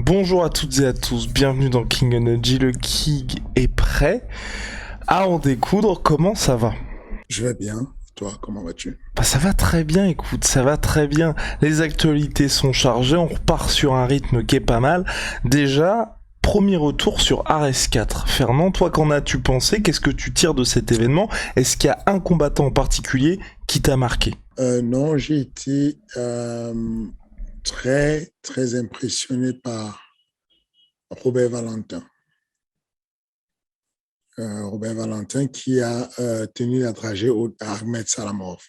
Bonjour à toutes et à tous, bienvenue dans King Energy, le King est prêt à en découdre, comment ça va? Je vais bien. Toi, comment vas-tu? Bah ça va très bien, écoute, ça va très bien. Les actualités sont chargées, on repart sur un rythme qui est pas mal. Déjà, premier retour sur Ares 4. Fernand, toi qu'en as-tu pensé? Qu'est-ce que tu tires de cet événement? Est-ce qu'il y a un combattant en particulier qui t'a marqué? Non, j'ai été très, très impressionné par Robert Valentin. Robert Valentin qui a tenu la dragée à Ahmed Salamov.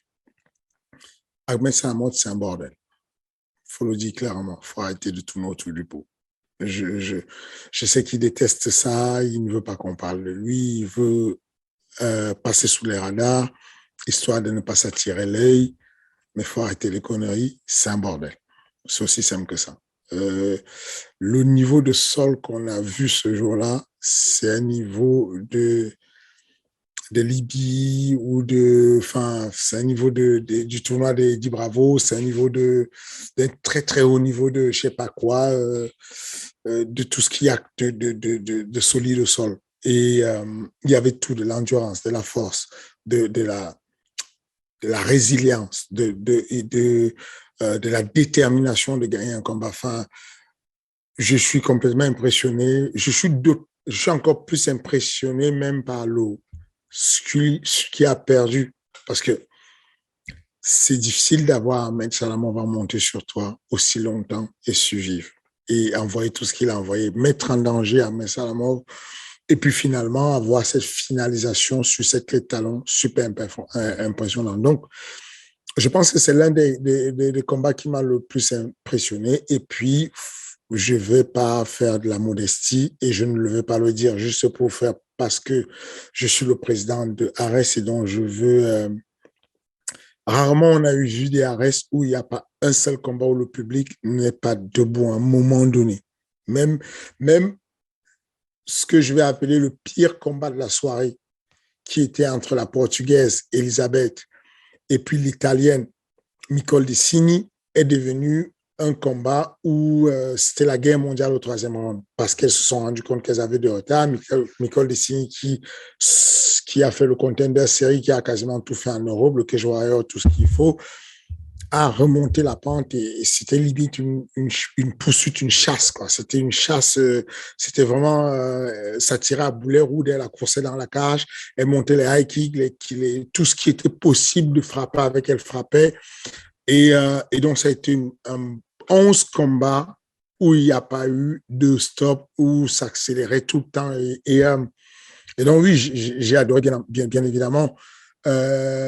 Ahmed Salamov, c'est un bordel. Il faut le dire clairement. Il faut arrêter de tourner autour du pot. Je, je, je sais qu'il déteste ça. Il ne veut pas qu'on parle de lui. Il veut passer sous les radars, histoire de ne pas s'attirer l'œil. Mais il faut arrêter les conneries, c'est un bordel. C'est aussi simple que ça. Le niveau de sol qu'on a vu ce jour-là, c'est un niveau de Libye ou enfin, c'est un niveau du tournoi des Bravo, c'est un niveau d'un très très haut niveau de je sais pas quoi, de tout ce qu'il y a de solide au sol. Et il y avait tout, de l'endurance, de la force, de, de la, de la résilience, de la détermination de gagner un combat. Enfin, je suis complètement impressionné. Je suis encore plus impressionné même par ce qui a perdu. Parce que c'est difficile d'avoir Ahmed Salamov monter sur toi aussi longtemps et survivre. Et envoyer tout ce qu'il a envoyé, mettre en danger Ahmed Salamov. Et puis finalement, avoir cette finalisation sur cette clé de talon super impressionnante. Donc, je pense que c'est l'un des combats qui m'a le plus impressionné. Et puis, je ne vais pas faire de la modestie et je ne le vais pas le dire juste pour faire parce que je suis le président de Ares et donc je veux. Rarement on a eu vu des Ares où il n'y a pas un seul combat où le public n'est pas debout à un moment donné. Même, même ce que je vais appeler le pire combat de la soirée, qui était entre la Portugaise Elisabeth et puis l'Italienne Nicole Dessini, est devenu un combat où c'était la guerre mondiale au troisième round parce qu'elles se sont rendues compte qu'elles avaient de retard. Nicole Dessini qui a fait le contender série, qui a quasiment tout fait en Europe, le Cage Warrior, tout ce qu'il faut, a remonté la pente et c'était limite une poursuite, une chasse, quoi. C'était une chasse, c'était vraiment, ça tirait à boulet rouge, elle a coursé dans la cage, elle montait les high kicks, tout ce qui était possible de frapper avec, elle frappait. Et donc, ça a été un 11 combats où il n'y a pas eu de stop, où ça accélérait tout le temps. Et donc, oui, j'ai adoré, bien évidemment. Le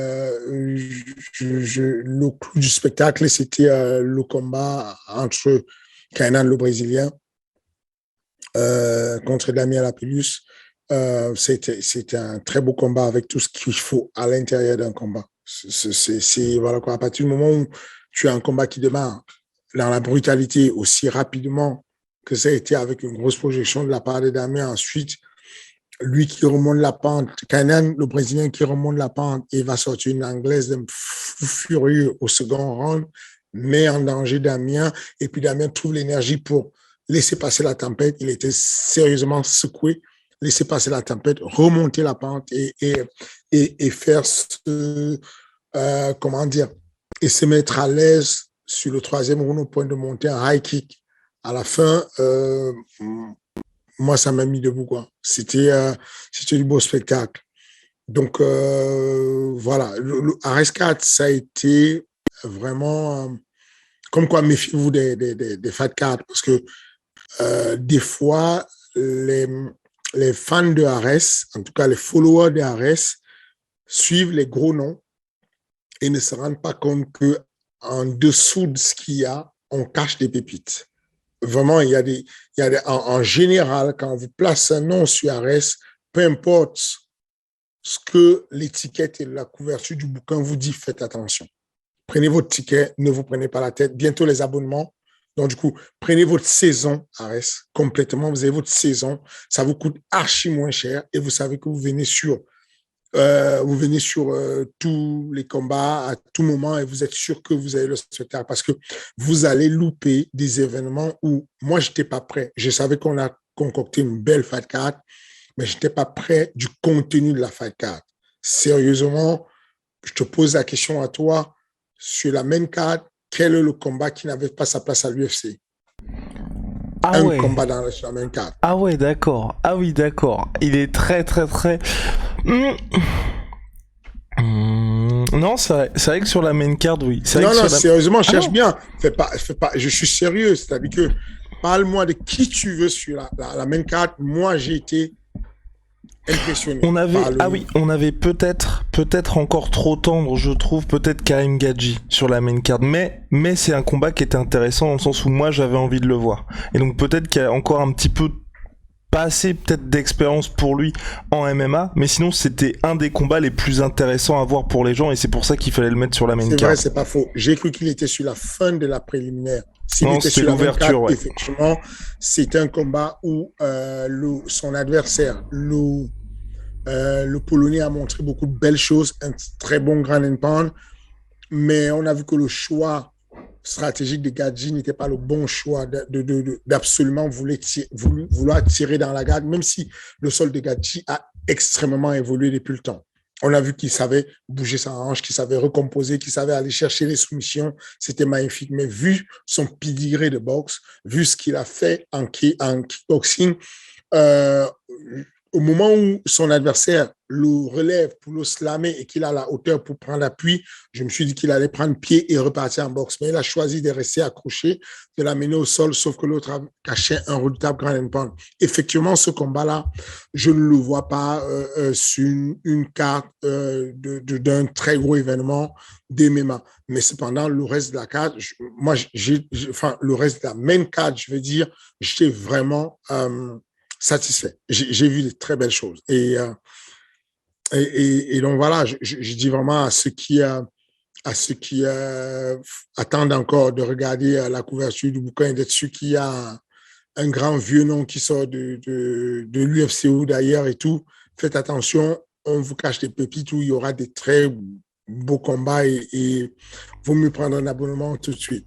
clou du spectacle, c'était le combat entre Kainan, le Brésilien, contre Damien Lapillus. C'était un très beau combat avec tout ce qu'il faut à l'intérieur d'un combat. Voilà quoi. À partir du moment où tu as un combat qui démarre dans la brutalité aussi rapidement que ça a été avec une grosse projection de la part de Damien, ensuite lui qui remonte la pente, Kainan, le Brésilien qui remonte la pente et va sortir une anglaise d'un fou furieux au second round, met en danger Damien, et puis Damien trouve l'énergie pour laisser passer la tempête. Il était sérieusement secoué, laisser passer la tempête, remonter la pente et faire comment dire, et se mettre à l'aise sur le troisième round au point de monter un high kick. À la fin, moi, ça m'a mis debout, quoi. C'était du beau spectacle. Donc, voilà. Le Ares 4, ça a été vraiment, comme quoi, méfiez-vous des Fat 4, parce que des fois, les fans de Ares, en tout cas les followers de Ares, suivent les gros noms et ne se rendent pas compte que en dessous de ce qu'il y a, on cache des pépites. Vraiment, en général, quand on vous place un nom sur Ares, peu importe ce que l'étiquette et la couverture du bouquin vous dit, faites attention. Prenez votre ticket, ne vous prenez pas la tête. Bientôt les abonnements. Donc, du coup, prenez votre saison Ares complètement. Vous avez votre saison. Ça vous coûte archi moins cher et vous savez que vous venez sur vous venez sur tous les combats à tout moment et vous êtes sûr que vous avez le spectacle parce que vous allez louper des événements où moi, je n'étais pas prêt. Je savais qu'on a concocté une belle fight card, mais je n'étais pas prêt du contenu de la fight card. Sérieusement, je te pose la question à toi, sur la main card, quel est le combat qui n'avait pas sa place à l'UFC? Ah Un ouais. combat dans la main card. Ah ouais, d'accord. Ah oui, d'accord. Il est très très très... Hmm. Non, c'est vrai que sur la main card, oui. C'est vrai Non, que non, sur la... sérieusement, Ah cherche non. bien. Fais pas, je suis sérieux. C'est-à-dire que parle-moi de qui tu veux sur la main card. Moi, j'ai été impressionné On avait, par ah le. oui, on avait peut-être encore trop tendre, je trouve, peut-être Karim Gadji sur la main card, mais c'est un combat qui était intéressant dans le sens où moi j'avais envie de le voir. Et donc peut-être qu'il y a encore un petit peu pas assez peut-être d'expérience pour lui en MMA, mais sinon c'était un des combats les plus intéressants à voir pour les gens et c'est pour ça qu'il fallait le mettre sur la main C'est vrai, card. c'est pas faux. J'ai cru qu'il était sur la fin de la préliminaire. S'il Non, était c'était sur la main card, l'ouverture, ouais. effectivement, c'était un combat où son adversaire, le Polonais, a montré beaucoup de belles choses, un très bon ground and pound, mais on a vu que le choix stratégique de Gadji n'était pas le bon choix d'absolument vouloir tirer dans la garde, même si le sol de Gadji a extrêmement évolué depuis le temps. On a vu qu'il savait bouger sa hanche, qu'il savait recomposer, qu'il savait aller chercher les soumissions. C'était magnifique. Mais vu son pedigree de boxe, vu ce qu'il a fait en kickboxing, euh, au moment où son adversaire le relève pour le slammer et qu'il a la hauteur pour prendre appui, je me suis dit qu'il allait prendre pied et repartir en boxe. Mais il a choisi de rester accroché, de l'amener au sol, sauf que l'autre a caché un redoutable grand and pound. Effectivement, ce combat-là, je ne le vois pas sur une carte d'un très gros événement d'MMA. Mais cependant, le reste de la carte, le reste de la même carte, je veux dire, j'étais vraiment satisfait. J'ai vu de très belles choses. Et donc voilà, je dis vraiment à ceux qui attendent encore de regarder la couverture du bouquin et d'être sûr qu'il y a un grand vieux nom qui sort de l'UFC ou d'ailleurs et tout, faites attention, on vous cache des pépites où il y aura des très beaux combats et vaut mieux prendre un abonnement tout de suite.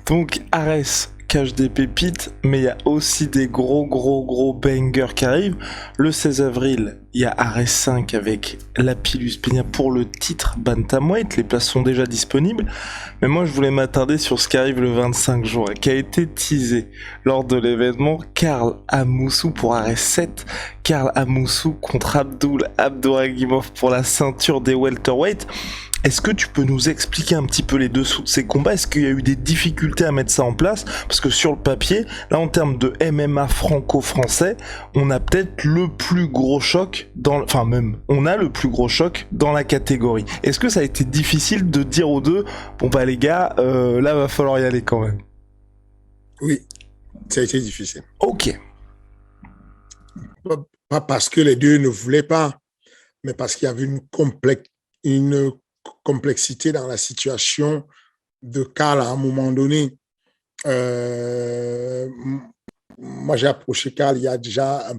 Donc Ares cache des pépites, mais il y a aussi des gros bangers qui arrivent. Le 16 avril, il y a Ares 5 avec Lapillus Peña pour le titre Bantamweight. Les places sont déjà disponibles. Mais moi, je voulais m'attarder sur ce qui arrive le 25 juin, qui a été teasé lors de l'événement Karl Amoussou pour Ares 7. Karl Amoussou contre Abdouragimov pour la ceinture des welterweight. Est-ce que tu peux nous expliquer un petit peu les dessous de ces combats? Est-ce qu'il y a eu des difficultés à mettre ça en place? Parce que sur le papier, là en termes de MMA franco-français, on a peut-être le plus gros choc enfin même, on a le plus gros choc dans la catégorie. Est-ce que ça a été difficile de dire aux deux, bon bah les gars, là va falloir y aller quand même? Oui, ça a été difficile. Ok. Pas parce que les deux ne voulaient pas, mais parce qu'il y avait une complexité dans la situation de Karl à un moment donné. Moi, j'ai approché Karl il y a déjà un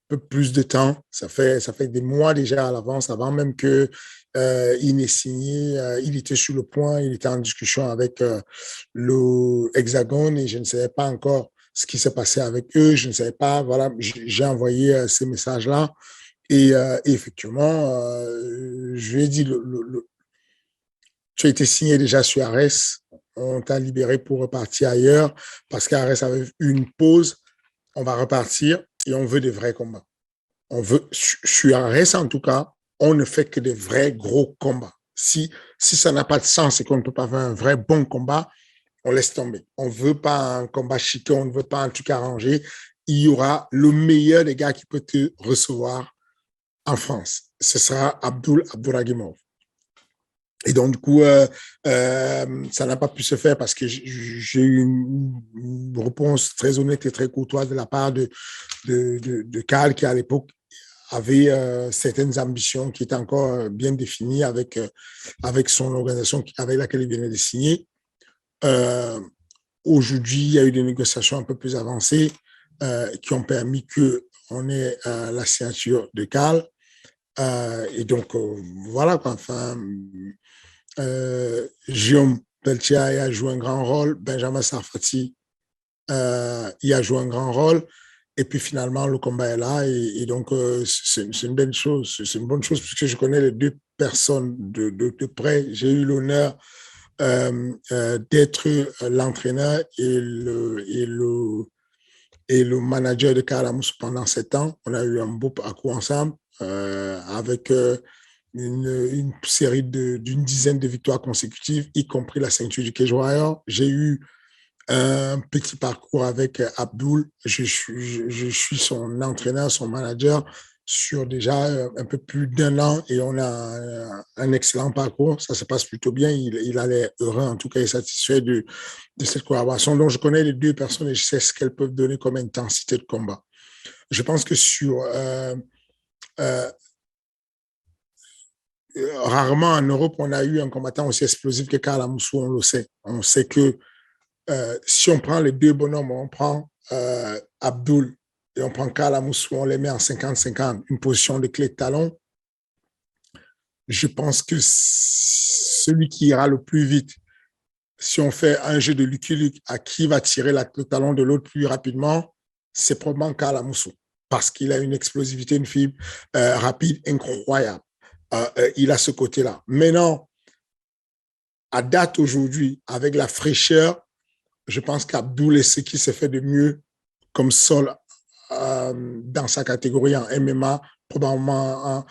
peu plus de temps. Ça fait des mois déjà à l'avance, avant même que il n'ait signé. Il était sur le point, il était en discussion avec le Hexagone et je ne savais pas encore ce qui s'est passé avec eux. Je ne savais pas. Voilà, j'ai envoyé ces messages-là. Et effectivement, je lui ai dit, tu as été signé déjà sur Ares, on t'a libéré pour repartir ailleurs parce qu'Ares avait eu une pause, on va repartir et on veut des vrais combats. On veut, sur Ares en tout cas, on ne fait que des vrais gros combats. Si ça n'a pas de sens et qu'on ne peut pas faire un vrai bon combat, on laisse tomber. On ne veut pas un combat chiqué, on ne veut pas un truc arrangé. Il y aura le meilleur des gars qui peut te recevoir en France. Ce sera Abdouragimov. Et donc, du coup, ça n'a pas pu se faire parce que j'ai eu une réponse très honnête et très courtoise de la part de Karl, qui à l'époque avait certaines ambitions qui étaient encore bien définies avec son organisation avec laquelle il venait de signer. Aujourd'hui, il y a eu des négociations un peu plus avancées qui ont permis que on est la signature de Karl. Et donc, voilà quoi. Enfin, Guillaume Pelletier a joué un grand rôle. Benjamin Sarfati il a joué un grand rôle. Et puis finalement, le combat est là. Et donc, c'est une belle chose. C'est une bonne chose puisque je connais les deux personnes de près. J'ai eu l'honneur d'être l'entraîneur et le manager de Kalamous pendant 7 ans. On a eu un beau parcours ensemble avec une série d'une dizaine de victoires consécutives, y compris la ceinture du Cage Warrior. J'ai eu un petit parcours avec Abdul. Je suis son entraîneur, son manager sur déjà un peu plus d'1 an et on a un excellent parcours. Ça se passe plutôt bien. Il a l'air heureux, en tout cas, et satisfait de cette collaboration. Donc, je connais les deux personnes et je sais ce qu'elles peuvent donner comme intensité de combat. Je pense que rarement en Europe, on a eu un combattant aussi explosif que Karl Amoussou, on le sait. On sait que si on prend les deux bonhommes, on prend Abdul et on prend Karl Amoussou, on les met en 50-50, une position de clé de talon, je pense que celui qui ira le plus vite, si on fait un jeu de Lucky Luke à qui va tirer le talon de l'autre plus rapidement, c'est probablement Karl Amoussou, parce qu'il a une explosivité, une fibre rapide incroyable. Il a ce côté-là. Maintenant, à date aujourd'hui, avec la fraîcheur, je pense qu'Abdul est ce qui s'est fait de mieux comme sol dans sa catégorie en MMA, probablement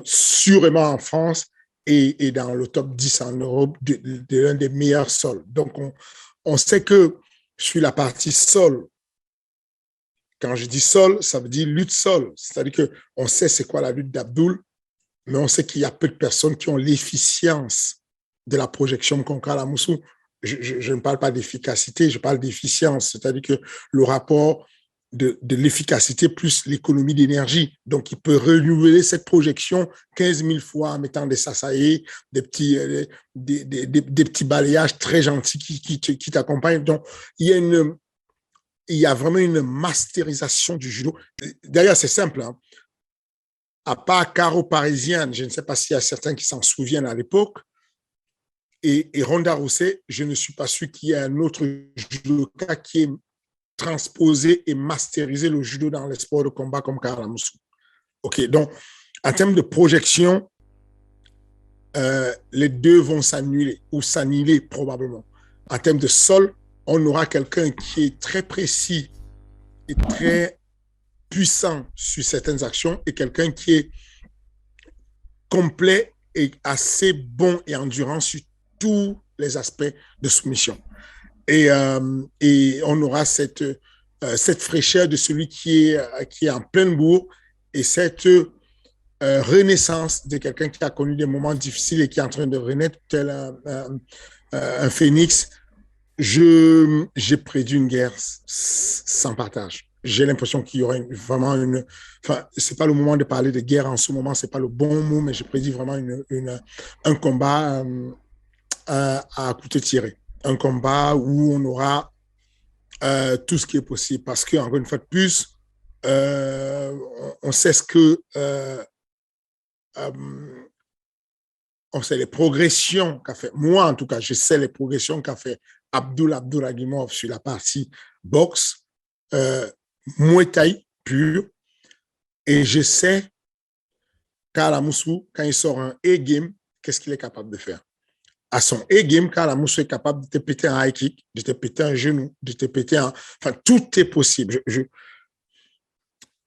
sûrement en France et dans le top 10 en Europe de l'un des meilleurs sols. Donc, on sait que sur la partie sol, quand je dis sol, ça veut dire lutte sol. C'est-à-dire qu'on sait c'est quoi la lutte d'Abdul, mais on sait qu'il y a peu de personnes qui ont l'efficience de la projection comme Karl Amoussou. Je ne parle pas d'efficacité, je parle d'efficience, c'est-à-dire que le rapport de l'efficacité plus l'économie d'énergie. Donc, il peut renouveler cette projection 15 000 fois en mettant des sasaïs, des petits balayages très gentils qui t'accompagnent. Donc, il y a vraiment une masterisation du judo. D'ailleurs, c'est simple, hein. À part Caro Parisienne, je ne sais pas s'il y a certains qui s'en souviennent à l'époque, et Ronda Rousset, je ne suis pas sûr qu'il y ait un autre judoka qui ait transposé et masterisé le judo dans les sports de combat comme Karl Amoussou. OK, donc, en termes de projection, les deux vont s'annuler ou s'annihiler probablement. En termes de sol, on aura quelqu'un qui est très précis et très puissant sur certaines actions et quelqu'un qui est complet et assez bon et endurant sur tous les aspects de soumission. Et on aura cette fraîcheur de celui qui est en pleine bourre et cette renaissance de quelqu'un qui a connu des moments difficiles et qui est en train de renaître tel un phénix. J'ai prédit une guerre sans partage. J'ai l'impression qu'il y aura vraiment une... Enfin, c'est pas le moment de parler de guerre en ce moment, c'est pas le bon mot, mais j'ai prédit vraiment un combat à couteau tiré. Un combat où on aura tout ce qui est possible. Parce qu'encore une fois de plus, on sait ce que... on sait les progressions qu'a fait... Moi, en tout cas, je sais les progressions qu'a fait Abduragimov sur la partie boxe, Muay Thai pur. Et je sais Karl Amoussou, quand il sort un A-game, qu'est-ce qu'il est capable de faire? À son A-game, Karl Amoussou est capable de te péter un high kick, de te péter un genou, de te péter un... Enfin, tout est possible.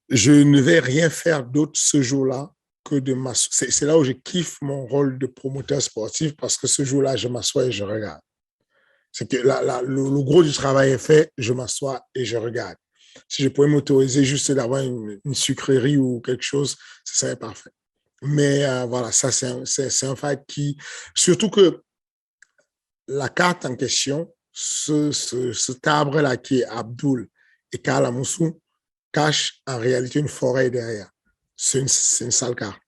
Je ne vais rien faire d'autre ce jour-là que de m'asseoir. C'est là où je kiffe mon rôle de promoteur sportif parce que ce jour-là, je m'assois et je regarde. C'est que le gros du travail est fait, je m'assois et je regarde. Si je pouvais m'autoriser juste d'avoir une sucrerie ou quelque chose, ce serait parfait. Mais voilà, ça, c'est un fight qui... Surtout que la carte en question, ce tabre-là qui est Abdul et Karl Amoussou, cache en réalité une forêt derrière. C'est une sale carte.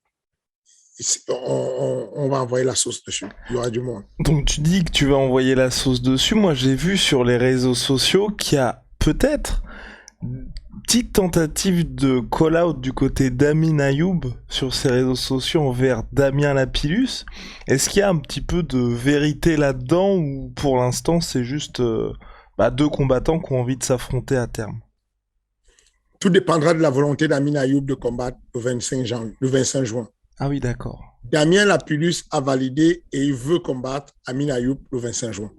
On va envoyer la sauce dessus. Il y aura du monde. Donc tu dis que tu vas envoyer la sauce dessus. Moi, j'ai vu sur les réseaux sociaux qu'il y a peut-être petite tentative de call-out du côté d'Amin Ayoub sur ses réseaux sociaux envers Damien Lapillus. Est-ce qu'il y a un petit peu de vérité là-dedans ou pour l'instant c'est juste deux combattants qui ont envie de s'affronter à terme? Tout dépendra de la volonté d'Amin Ayoub de combattre le 25 juin. Ah oui, d'accord. Damien Lapillus a validé et il veut combattre Amin Ayoub le 25 juin.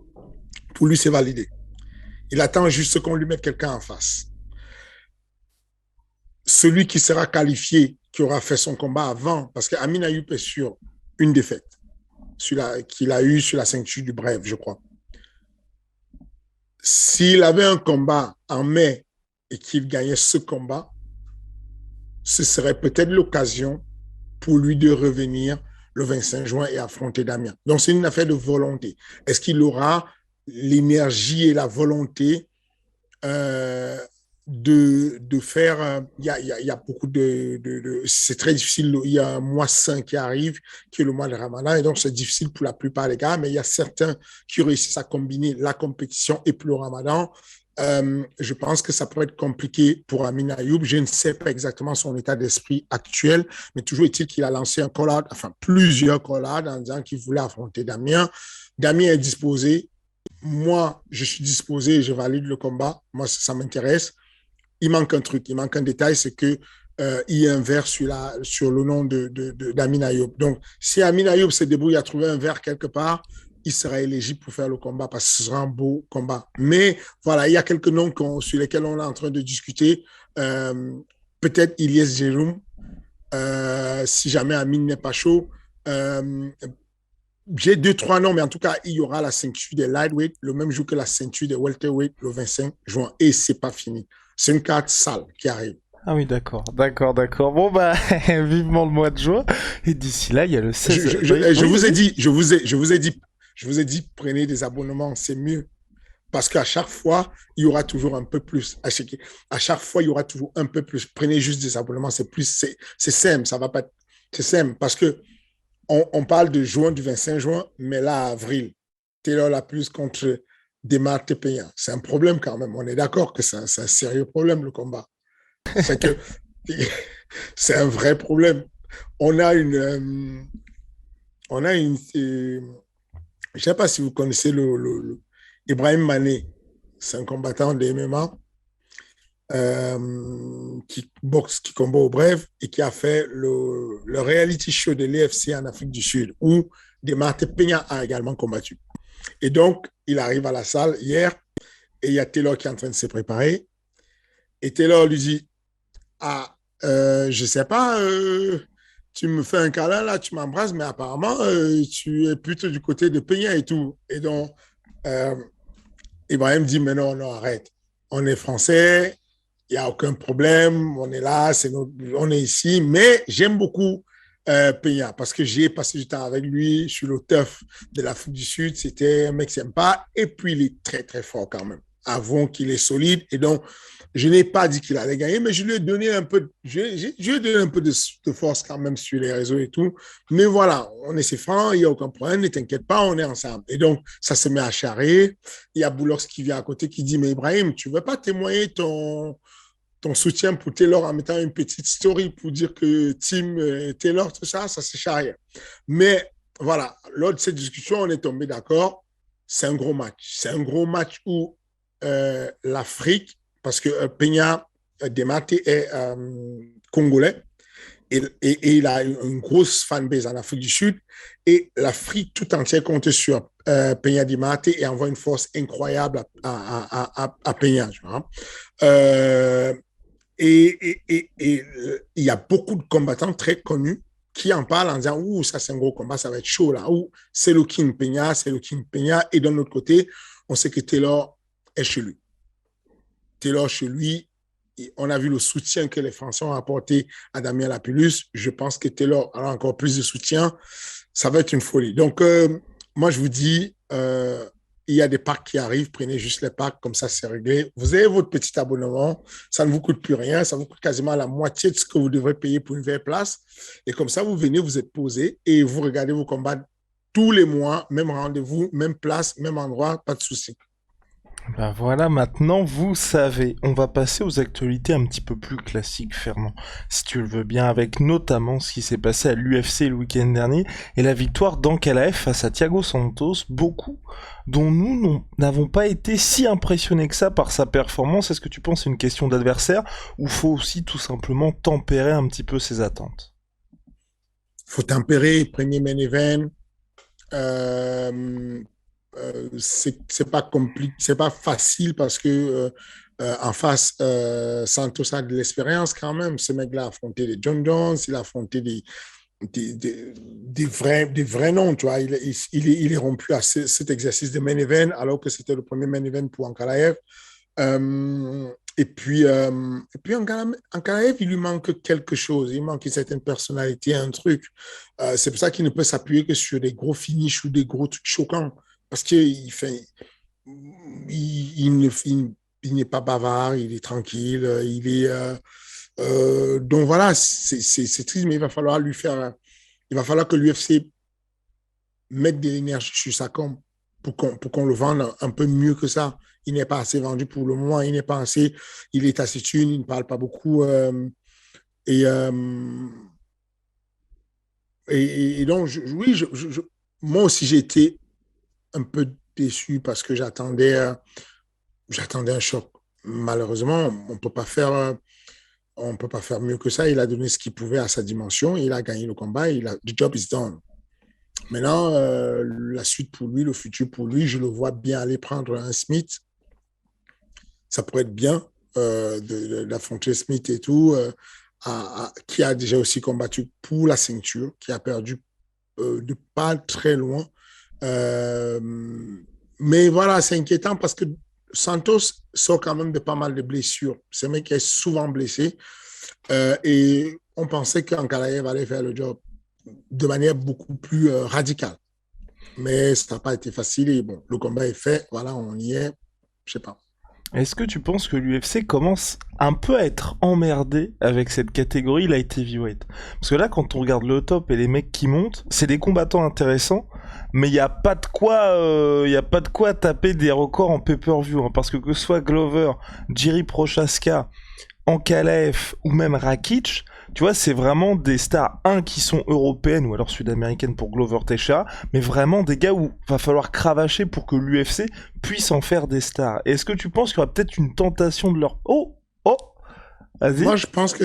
Pour lui, c'est validé. Il attend juste qu'on lui mette quelqu'un en face. Celui qui sera qualifié, qui aura fait son combat avant, parce qu'Amin Ayoub est sur une défaite qu'il a eue sur la ceinture du Bref, je crois. S'il avait un combat en mai et qu'il gagnait ce combat, ce serait peut-être l'occasion pour lui de revenir le 25 juin et affronter Damien. Donc, c'est une affaire de volonté. Est-ce qu'il aura l'énergie et la volonté de faire... Il y a beaucoup c'est très difficile. Il y a un mois saint qui arrive, qui est le mois de Ramadan, et donc c'est difficile pour la plupart des gars, mais il y a certains qui réussissent à combiner la compétition et puis le Ramadan. Je pense que ça pourrait être compliqué pour Amin Ayoub. Je ne sais pas exactement son état d'esprit actuel, mais toujours est-il qu'il a lancé un call-out, enfin plusieurs call-outs en disant qu'il voulait affronter Damien. Damien est disposé. Moi, je suis disposé, je valide le combat. Moi, ça m'intéresse. Il manque un truc, il manque un détail, c'est que il y a un verre sur le nom d'Amin Ayoub. Donc, si Amin Ayoub se débrouille à trouver un verre quelque part, il sera éligible pour faire le combat parce que ce sera un beau combat. Mais voilà, il y a quelques noms sur lesquels on est en train de discuter. Peut-être Ilyes Jérôme, si jamais Amin n'est pas chaud. J'ai 2-3 noms, mais en tout cas, il y aura la ceinture des lightweight le même jour que la ceinture des welterweight le 25 juin. Et c'est pas fini. C'est une carte sale qui arrive. Ah oui, d'accord. Bon, vivement le mois de juin. Et d'ici là, il y a le 16. Je vous ai dit, prenez des abonnements, c'est mieux. Parce qu'à chaque fois, il y aura toujours un peu plus. À chaque fois, il y aura toujours un peu plus. Prenez juste des abonnements, c'est simple, ça va pas. C'est simple parce que on parle de juin, du 25 juin, mais là, avril, Taylor Lapillus contre Demar Tepeyan. C'est un problème quand même. On est d'accord que c'est un sérieux problème, le combat. C'est que c'est un vrai problème. On a une je ne sais pas si vous connaissez Ibrahim Mané. C'est un combattant de MMA qui boxe, qui combat au Bref et qui a fait le reality show de l'EFC en Afrique du Sud où Demar Tepeyan a également combattu. Et donc, il arrive à la salle hier et il y a Taylor qui est en train de se préparer. Et Taylor lui dit, je sais pas, tu me fais un câlin là, tu m'embrasses, mais apparemment, tu es plutôt du côté de Peña et tout. Et donc, Ibrahim dit, mais non, arrête. On est français, il n'y a aucun problème, on est là, on est ici, mais j'aime beaucoup Peña parce que j'ai passé du temps avec lui sur le turf de l'Afrique du Sud. C'était un mec sympa et puis il est très, très fort quand même. Avouons qu'il est solide et donc, je n'ai pas dit qu'il allait gagner, mais je lui ai donné un peu, de force quand même sur les réseaux et tout. Mais voilà, on est ses francs, il n'y a aucun problème, ne t'inquiète pas, on est ensemble. Et donc, ça se met à charrer. Il y a Boulox qui vient à côté qui dit, mais Ibrahim, tu ne veux pas témoigner ton soutien pour Taylor en mettant une petite story pour dire que Team Taylor, tout ça, ça se charrie. Mais voilà, lors de cette discussion, on est tombé d'accord. C'est un gros match. C'est un gros match où l'Afrique, parce que Peña Demate est congolais et il a une grosse fanbase en Afrique du Sud et l'Afrique tout entière compte sur Peña Demate et envoie une force incroyable à Peña. Et il y a beaucoup de combattants très connus qui en parlent en disant « Ouh, ça c'est un gros combat, ça va être chaud là. » Ou « C'est le King Peña, c'est le King Peña. » Et d'un autre côté, on sait que Taylor est chez lui. Taylor chez lui, on a vu le soutien que les Français ont apporté à Damien Lapillus. Je pense que Taylor aura encore plus de soutien. Ça va être une folie. Donc, moi, je vous dis, il y a des packs qui arrivent. Prenez juste les packs, comme ça, c'est réglé. Vous avez votre petit abonnement. Ça ne vous coûte plus rien. Ça vous coûte quasiment la moitié de ce que vous devrez payer pour une vraie place. Et comme ça, vous venez, vous êtes posé et vous regardez vos combats tous les mois. Même rendez-vous, même place, même endroit, pas de souci. Ben voilà, maintenant vous savez. On va passer aux actualités un petit peu plus classiques, Fernand, si tu le veux bien, avec notamment ce qui s'est passé à l'UFC le week-end dernier et la victoire d'Ankalaev face à Thiago Santos, beaucoup dont n'avons pas été si impressionnés que ça par sa performance. Est-ce que tu penses que c'est une question d'adversaire ou faut aussi tout simplement tempérer un petit peu ses attentes? Faut tempérer, premier main event. Euh, c'est pas compliqué, c'est pas facile parce que en face, Santos a de l'expérience quand même. Ce mec-là a affronté des John Jones, il a affronté des vrais noms, tu vois. Il est rompu à cet exercice de main event alors que c'était le premier main event pour Ankalaev. Et puis Ankalaev, il lui manque quelque chose. Il manque une certaine personnalité, un truc. C'est pour ça qu'il ne peut s'appuyer que sur des gros finishes ou des gros trucs choquants. Parce qu'il fait, il n'est pas bavard, il est tranquille, donc voilà, c'est triste, mais il va falloir que l'UFC mette de l'énergie sur sa com pour qu'on le vende un peu mieux que ça. Il n'est pas assez vendu pour le moment, il est taciturne, il ne parle pas beaucoup. Et, euh, et donc, oui, moi aussi, j'ai été un peu déçu parce que j'attendais un choc. Malheureusement, on peut pas faire mieux que ça. Il a donné ce qu'il pouvait à sa dimension. Il a gagné le combat. The job is done. Maintenant, la suite pour lui, le futur pour lui, je le vois bien aller prendre un Smith. Ça pourrait être bien d'affronter Smith et tout, qui a déjà aussi combattu pour la ceinture, qui a perdu de pas très loin. Euh, mais voilà, c'est inquiétant parce que Santos sort quand même de pas mal de blessures. C'est un mec qui est souvent blessé. Et on pensait qu'Ankalaev allait faire le job de manière beaucoup plus radicale. Mais ça n'a pas été facile. Et bon, le combat est fait. Voilà, on y est. Je sais pas. Est-ce que tu penses que l'UFC commence un peu à être emmerdé avec cette catégorie light heavyweight? Parce que là, quand on regarde le top et les mecs qui montent, c'est des combattants intéressants, mais il y a pas de quoi, y a pas de quoi taper des records en pay-per-view, hein, parce que ce soit Glover, Jiri Prochaska, Ankalaev ou même Rakic, tu vois, c'est vraiment des stars, qui sont européennes ou alors sud-américaines pour Glover Teixeira, mais vraiment des gars où va falloir cravacher pour que l'UFC puisse en faire des stars. Est-ce que tu penses qu'il y aura peut-être une tentation de leur... Oh, oh, vas-y. Moi, je pense que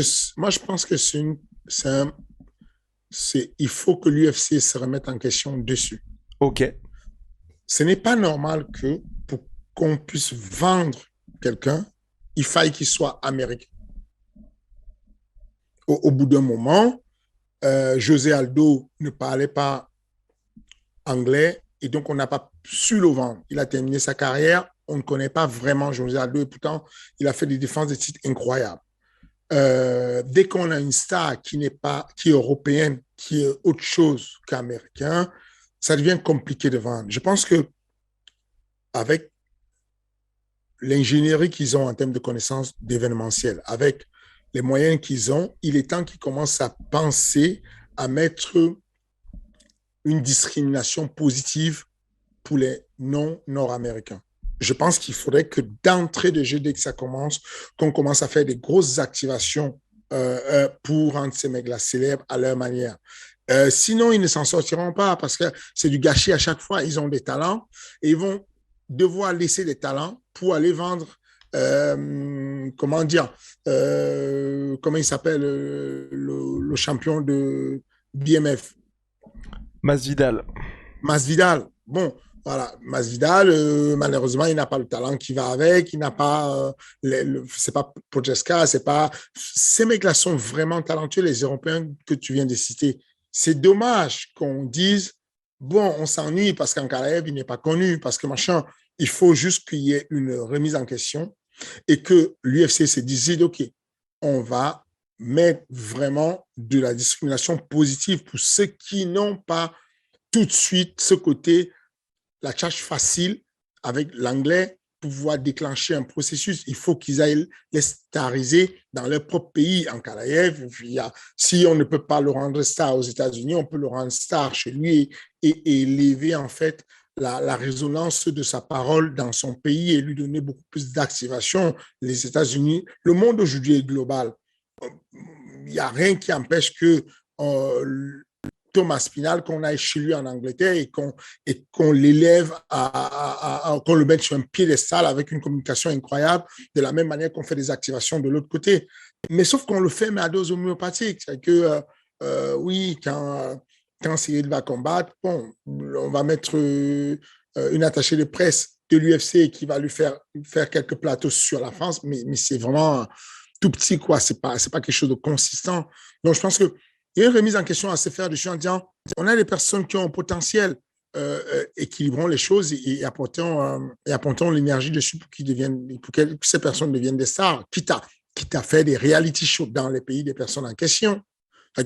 il faut que l'UFC se remette en question dessus. Ok. Ce n'est pas normal que pour qu'on puisse vendre quelqu'un, il faille qu'il soit américain. Au bout d'un moment, José Aldo ne parlait pas anglais et donc on n'a pas su le vendre. Il a terminé sa carrière, on ne connaît pas vraiment José Aldo et pourtant il a fait des défenses de titres incroyables. Dès qu'on a une star qui est européenne, qui est autre chose qu'américain, ça devient compliqué de vendre. Je pense que avec l'ingénierie qu'ils ont en termes de connaissances d'événementiel, avec les moyens qu'ils ont, il est temps qu'ils commencent à penser à mettre une discrimination positive pour les non-nord-américains. Je pense qu'il faudrait que d'entrée de jeu, dès que ça commence, qu'on commence à faire des grosses activations pour rendre ces mecs-là célèbres à leur manière. Sinon, ils ne s'en sortiront pas parce que c'est du gâchis à chaque fois. Ils ont des talents et ils vont devoir laisser des talents pour aller vendre, comment dire, comment il s'appelle, le champion de BMF. Masvidal. Masvidal. Bon, voilà, Masvidal, malheureusement, il n'a pas le talent qui va avec, il n'a pas, c'est pas Prochaska, c'est pas, ces mecs-là sont vraiment talentueux, les Européens que tu viens de citer. C'est dommage qu'on dise, bon, on s'ennuie parce qu'Ankalaev, il n'est pas connu, parce que machin, il faut juste qu'il y ait une remise en question et que l'UFC se dise, OK, on va mettre vraiment de la discrimination positive pour ceux qui n'ont pas tout de suite ce côté, la tâche facile avec l'anglais pour pouvoir déclencher un processus. Il faut qu'ils aillent les stariser dans leur propre pays. En Karaïev, si on ne peut pas le rendre star aux États-Unis, on peut le rendre star chez lui et élever en fait la résonance de sa parole dans son pays et lui donner beaucoup plus d'activation. Les États-Unis, le monde aujourd'hui est global. Il n'y a rien qui empêche que Thomas Pinal, qu'on aille chez lui en Angleterre et qu'on l'élève, qu'on le mette sur un piédestal avec une communication incroyable, de la même manière qu'on fait des activations de l'autre côté. Mais sauf qu'on le fait, mais à dose homéopathique. C'est que, oui, quand Cyril va combattre, bon, on va mettre une attachée de presse de l'UFC qui va lui faire quelques plateaux sur la France, mais c'est vraiment tout petit, quoi. C'est pas quelque chose de consistant. Donc, je pense que il y a une remise en question à se faire dessus en disant on a des personnes qui ont un potentiel, équilibrons les choses et apportons l'énergie dessus pour que ces personnes deviennent des stars, quitte à faire des reality shows dans les pays des personnes en question.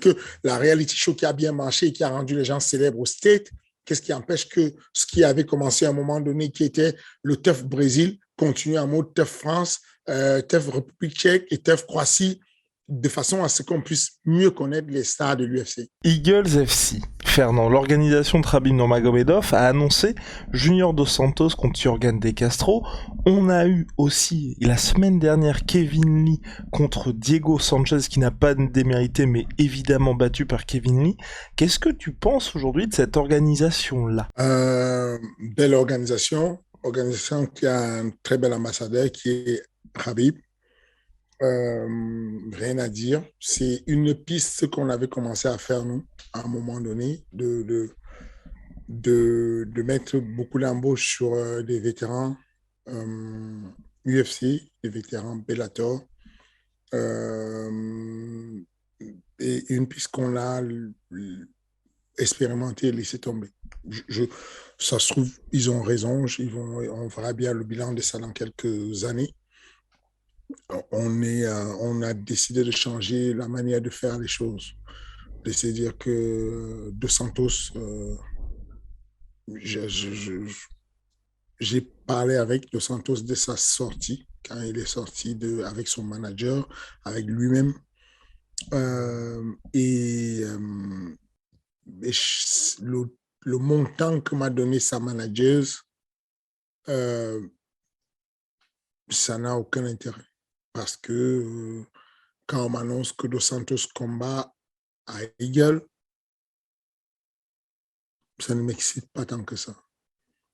Que la reality show qui a bien marché et qui a rendu les gens célèbres au States, qu'est-ce qui empêche que ce qui avait commencé à un moment donné, qui était le TUF Brésil, continue en mode TUF France, TUF République tchèque et TUF Croatie, de façon à ce qu'on puisse mieux connaître les stars de l'UFC. Eagles FC. Fernand, l'organisation de Khabib Nurmagomedov a annoncé Junior Dos Santos contre Yorgan De Castro. On a eu aussi la semaine dernière Kevin Lee contre Diego Sanchez qui n'a pas démérité mais évidemment battu par Kevin Lee. Qu'est-ce que tu penses aujourd'hui de cette organisation-là? Belle organisation qui a un très bel ambassadeur qui est Khabib. Rien à dire. C'est une piste qu'on avait commencé à faire, nous, à un moment donné, de mettre beaucoup d'embauches sur des vétérans UFC, des vétérans Bellator. Et une piste qu'on a expérimentée et laissée tomber. Ça se trouve, ils ont raison. On verra bien le bilan de ça dans quelques années. On a décidé de changer la manière de faire les choses. C'est-à-dire que Dos Santos, j'ai parlé avec Dos Santos de sa sortie, quand il est sorti avec son manager, avec lui-même. Et le montant que m'a donné sa manageuse, ça n'a aucun intérêt. Parce que quand on m'annonce que Dos Santos combat à Eagle, ça ne m'excite pas tant que ça.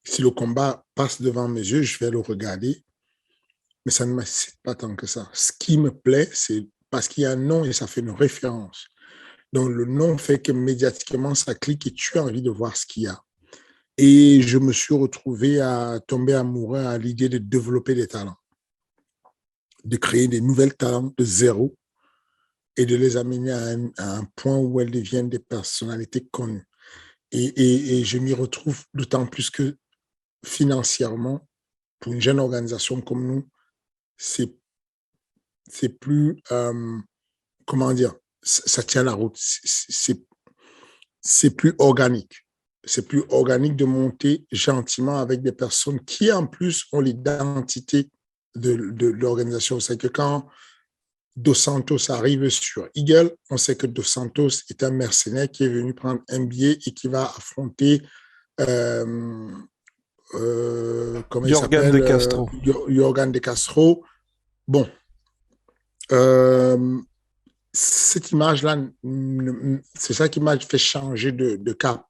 Si le combat passe devant mes yeux, je vais le regarder, mais ça ne m'excite pas tant que ça. Ce qui me plaît, c'est parce qu'il y a un nom et ça fait une référence. Donc, le nom fait que médiatiquement, ça clique et tu as envie de voir ce qu'il y a. Et je me suis retrouvé à tomber amoureux à l'idée de développer des talents, de créer des nouvelles talents de zéro et de les amener à un point où elles deviennent des personnalités connues. Et je m'y retrouve d'autant plus que financièrement, pour une jeune organisation comme nous, c'est plus, comment dire, ça tient la route. C'est plus organique. C'est plus organique de monter gentiment avec des personnes qui, en plus, ont l'identité de l'organisation. C'est que quand Dos Santos arrive sur Eagle, on sait que Dos Santos est un mercenaire qui est venu prendre un billet et qui va affronter comment il s'appelle, De Castro. Yorgan De Castro. Bon, cette image-là, c'est ça qui m'a fait changer de cap.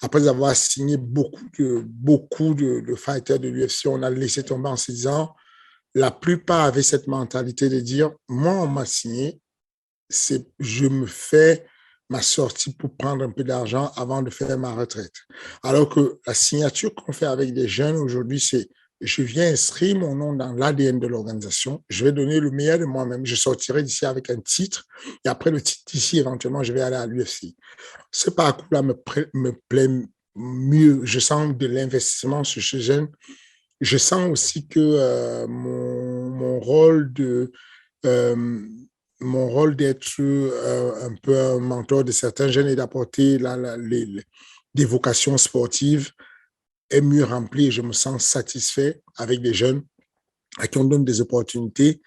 Après avoir signé beaucoup de fighters de l'UFC, on a laissé tomber en se disant, la plupart avaient cette mentalité de dire, moi, on m'a signé, je me fais ma sortie pour prendre un peu d'argent avant de faire ma retraite. Alors que la signature qu'on fait avec des jeunes aujourd'hui, c'est je viens inscrire mon nom dans l'ADN de l'organisation, je vais donner le meilleur de moi-même, je sortirai d'ici avec un titre et après le titre d'ici, éventuellement, je vais aller à l'UFC. Ce parcours-là me plaît mieux. Je sens de l'investissement sur ces jeunes. Je sens aussi que mon rôle d'être un peu un mentor de certains jeunes et d'apporter des vocations sportives est mieux rempli et je me sens satisfait avec des jeunes à qui on donne des opportunités.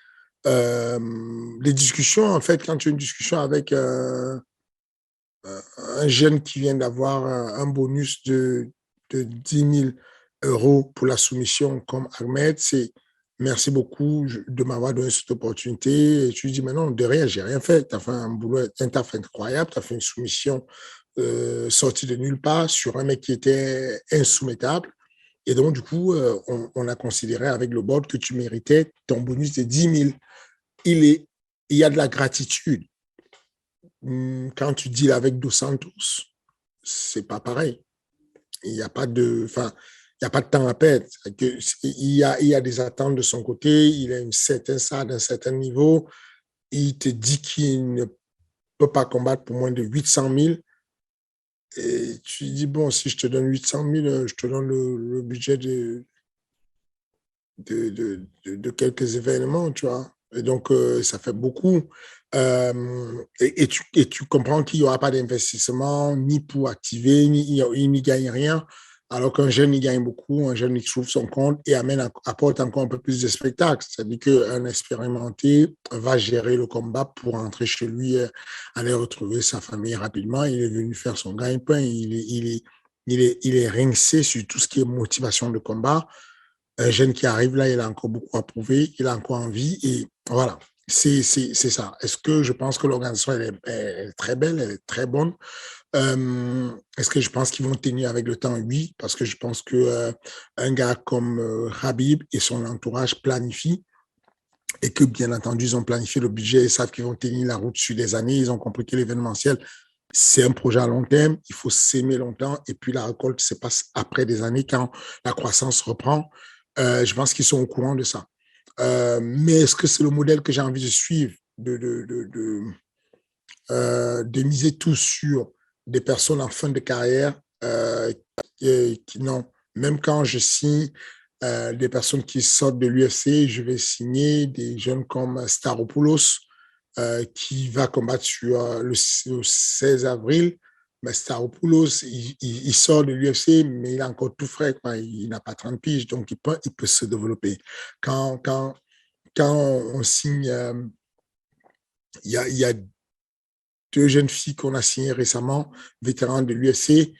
Les discussions, en fait, quand tu as une discussion avec un jeune qui vient d'avoir un bonus de de 10 000 € pour la soumission comme Ahmed, c'est merci beaucoup de m'avoir donné cette opportunité. Et tu dis, mais non, de rien, j'ai rien fait. Tu as fait un boulot, un taf incroyable, tu as fait une soumission sortie de nulle part sur un mec qui était insoumettable. Et donc, du coup, on a considéré avec le board que tu méritais ton bonus de 10 000. Il y a de la gratitude. Quand tu deals avec Dos Santos, c'est pas pareil. Il n'y a pas de, enfin, il y a pas de temps à perdre. Il y a des attentes de son côté. Il a une certaine ça d'un certain niveau. Il te dit qu'il ne peut pas combattre pour moins de 800 000. Et tu dis, bon, si je te donne 800 000, je te donne le budget de quelques événements, tu vois. Et donc, ça fait beaucoup. Et tu comprends qu'il n'y aura pas d'investissement ni pour activer, il n'y gagne rien. Alors qu'un jeune, il gagne beaucoup, un jeune, il trouve son compte et apporte encore un peu plus de spectacle. C'est-à-dire qu'un expérimenté va gérer le combat pour rentrer chez lui, aller retrouver sa famille rapidement. Il est venu faire son gagne-pain. Il est rincé sur tout ce qui est motivation de combat. Un jeune qui arrive là, il a encore beaucoup à prouver, il a encore envie et voilà, c'est ça. Est-ce que je pense que l'organisation elle est très belle, elle est très bonne? Est-ce que je pense qu'ils vont tenir avec le temps? Oui, parce que je pense que un gars comme Habib et son entourage planifient et que bien entendu, ils ont planifié le budget, ils savent qu'ils vont tenir la route sur des années, ils ont compris que l'événementiel, c'est un projet à long terme, il faut s'aimer longtemps et puis la récolte se passe après des années quand la croissance reprend. Je pense qu'ils sont au courant de ça. Mais est-ce que c'est le modèle que j'ai envie de suivre, de miser tout sur des personnes en fin de carrière non, même quand je signe des personnes qui sortent de l'UFC, je vais signer des jeunes comme Staropoulos, qui va combattre sur le 16 avril. Mais Staropoulos, il sort de l'UFC, mais il est encore tout frais, quoi. Il n'a pas 30 piges, donc il peut se développer. Quand on signe, il y a 2 jeunes filles qu'on a signées récemment, vétérans de l'UFC.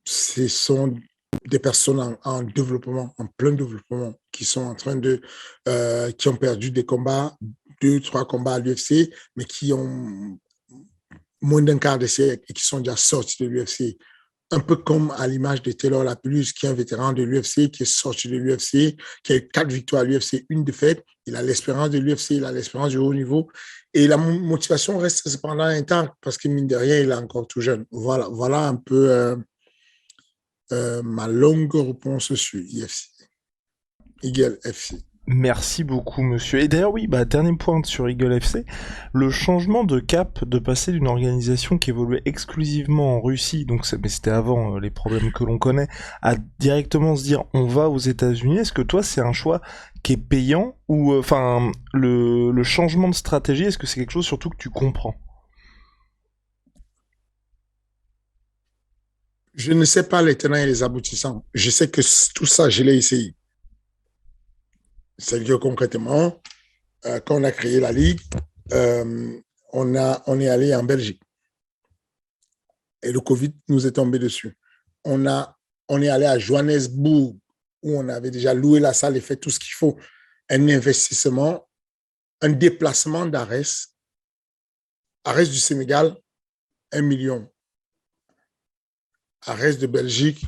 Ce sont des personnes en développement, en plein développement, qui sont en train qui ont perdu des combats, 2, 3 combats à l'UFC, mais qui ont moins d'un quart de siècle et qui sont déjà sortis de l'UFC. Un peu comme à l'image de Taylor Lapillus, qui est un vétéran de l'UFC, qui est sorti de l'UFC, qui a eu 4 victoires à l'UFC, 1 défaite. Il a l'expérience de l'UFC, il a l'expérience du haut niveau. Et la motivation reste cependant intacte parce que, mine de rien, il est encore tout jeune. Voilà un peu ma longue réponse sur IFC. Eagle FC. Merci beaucoup, monsieur. Et d'ailleurs, oui, dernier point sur Eagle FC, le changement de cap, de passer d'une organisation qui évoluait exclusivement en Russie, donc mais c'était avant les problèmes que l'on connaît, à directement se dire on va aux États-Unis. Est-ce que toi, c'est un choix qui est payant ou, enfin, le changement de stratégie, est-ce que c'est quelque chose surtout que tu comprends? Je ne sais pas les tenants et les aboutissants. Je sais que tout ça, je l'ai essayé. C'est-à-dire concrètement, quand on a créé la Ligue, on est allé en Belgique. Et le Covid nous est tombé dessus. On est allé à Johannesburg, où on avait déjà loué la salle et fait tout ce qu'il faut. Un investissement, un déplacement d'Arès. Arès du Sénégal, 1 million. Arès de Belgique,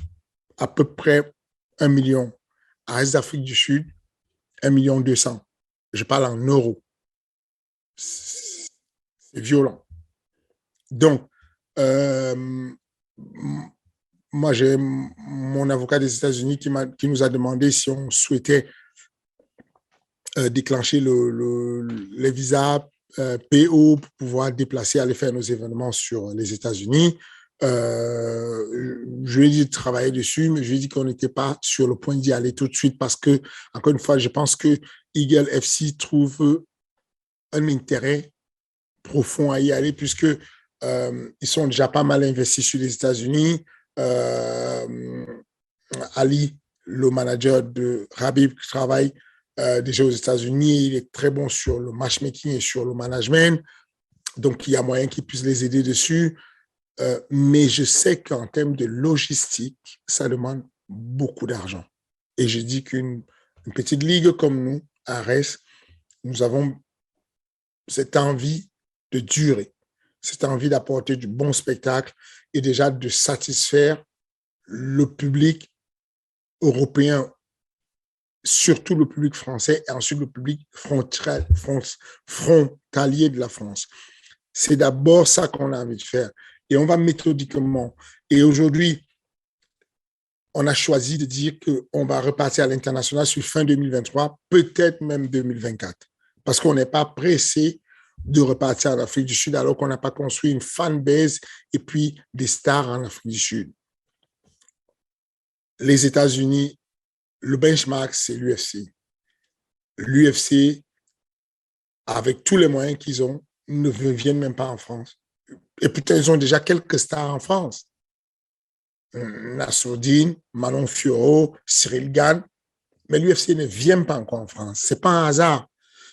à peu près 1 million. Arès d'Afrique du Sud, 1,2 million. Je parle en euros. C'est violent. Donc, moi, j'ai mon avocat des États-Unis qui nous a demandé si on souhaitait déclencher les visas PO pour pouvoir déplacer, aller faire nos événements sur les États-Unis. Je lui ai dit de travailler dessus, mais je lui ai dit qu'on n'était pas sur le point d'y aller tout de suite parce que, encore une fois, je pense que Eagle FC trouve un intérêt profond à y aller puisque ils sont déjà pas mal investis sur les États-Unis. Ali, le manager de Habib, qui travaille déjà aux États-Unis, il est très bon sur le matchmaking et sur le management. Donc, il y a moyen qu'il puisse les aider dessus. Mais je sais qu'en termes de logistique, ça demande beaucoup d'argent. Et je dis qu'une petite ligue comme nous, Ares, nous avons cette envie de durer, cette envie d'apporter du bon spectacle et déjà de satisfaire le public européen, surtout le public français et ensuite le public frontalier de la France. C'est d'abord ça qu'on a envie de faire. Et on va méthodiquement. Et aujourd'hui, on a choisi de dire qu'on va repartir à l'international sur fin 2023, peut-être même 2024. Parce qu'on n'est pas pressé de repartir en Afrique du Sud alors qu'on n'a pas construit une fanbase et puis des stars en Afrique du Sud. Les États-Unis, le benchmark, c'est l'UFC. L'UFC, avec tous les moyens qu'ils ont, ne viennent même pas en France. Et putain, ils ont déjà quelques stars en France. Nassourdine, Manon Fiorot, Cyril Gane. Mais l'UFC ne vient pas encore en France. Ce n'est pas un hasard.